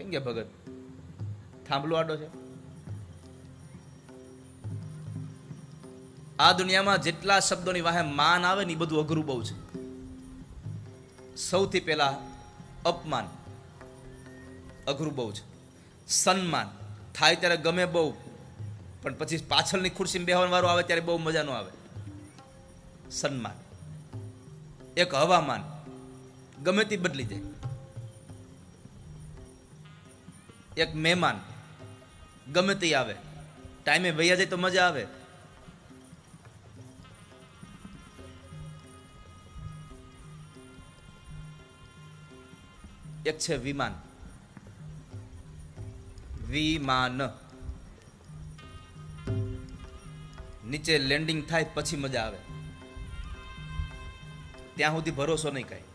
કેમ કે ભગત થાંભલો આડો છે? આ દુનિયામાં જેટલા શબ્દોની વાહે માન આવે ને એ બધું અઘરું બહુ છે. સૌથી પહેલા અપમાન અઘરું બહુ છે. સન્માન થાય ત્યારે ગમે બહુ, પણ પછી પાછળની ખુરશીમાં બેહવાનો વારો આવે ત્યારે બહુ મજા ન આવે. સન્માન. એક હવામાન ગમે તે બદલી જાય. એક મહેમાન ગમે તે આવે, ટાઈમે વૈયા જાય તો મજા આવે. એક છે વિમાન. વિમાન નીચે લેન્ડિંગ થાય પછી મજા આવે, ત્યાં સુધી ભરોસો નહીં કાંઈ.